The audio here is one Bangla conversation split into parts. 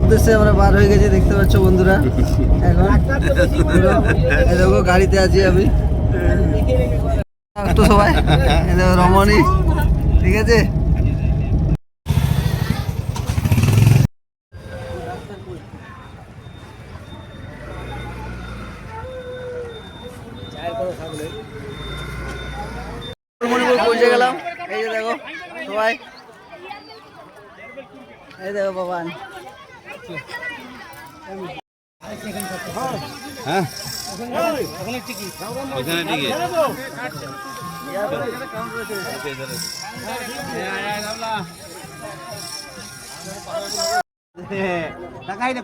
উদ্দেশ্যে আমরা বার হয়ে গেছি, দেখতে পাচ্ছ বন্ধুরা। এখন এই দেখো গাড়িতে আছি আমি, একটু সবাই রমণী, ঠিক আছে। পৌঁছে গেলাম, এই যে দেখো সবাই, এই দেখো বাবান। হ্যাঁ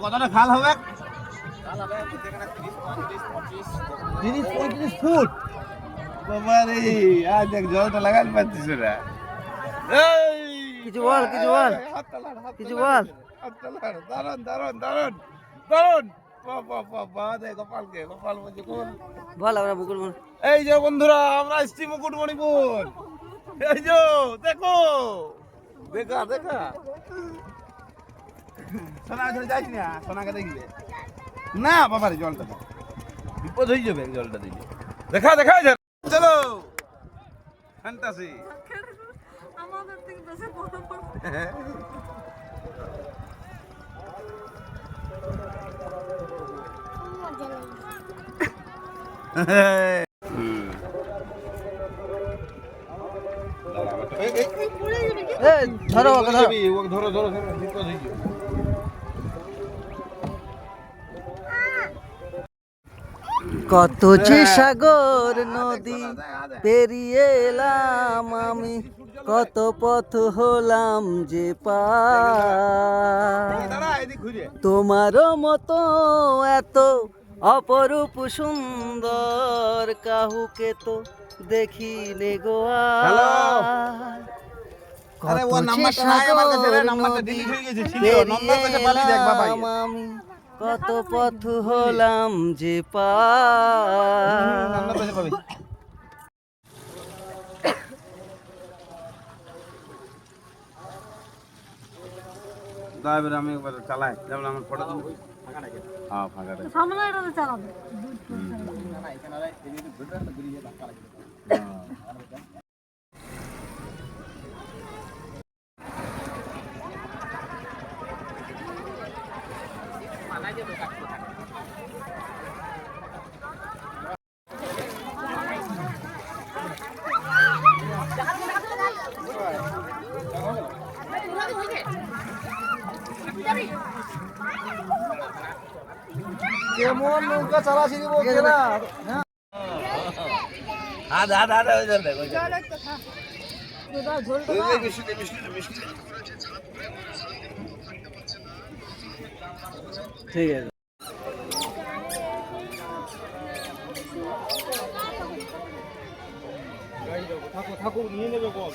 কতটা খাল হবে? 30-35 ফুট। বাবা রে, আজ এক জলটা লাগাতে পারছিস না। কিছু বল, কিছু বল, কিছু বল। দারুন দারুন দারুন দারুন। গোপাল বলছি কোন বল, আমরা মুকুটমণি। এই যে বন্ধুরা, আমরা এসছি মুকুটমণিপুর। এই যে দেখো, দেখা দেখা। সোনা ধরে যাইস না, সোনাকে দেখবে না বাবার জলটা বিপদ হয়ে যাবে জলটা দিলে। দেখা দেখা চলো ফ্যান্টাসি। আমাদের থেকে বেশি বড় বড় ধরো ধরো ধরো বিপদ হয়ে যাবে। কত যে সাগর নদী পেরিয়ে এলাম আমি, কত পথ হলাম যে পার। তোমারও মতো এত অপরূপ সুন্দর কাহুকে তো দেখি নে গো আর। আরে ও কত যে নাম্বারটা নাই আমার কাছে রে, সাগর নাম্বারটা নদী ডিলিট হয়ে গেছে। ছিল নাম্বার কাছে পালি দেখ বাবা। আমি, কত পথ হলাম যে পার। নাম্বার কাছে পাবি। দাঁড়া আমি একবার চালাই, যেমন আমার ফটো তুলব। হ্যাঁ ফাঁকা রে। সামনে এটা চালাবে। কেমন নৌকা চালাচ্ছি বলছে না। হাত হাত হাত হয়ে যাবে। ঠিক আছে। থাকুক নিয়ে নেবে বল।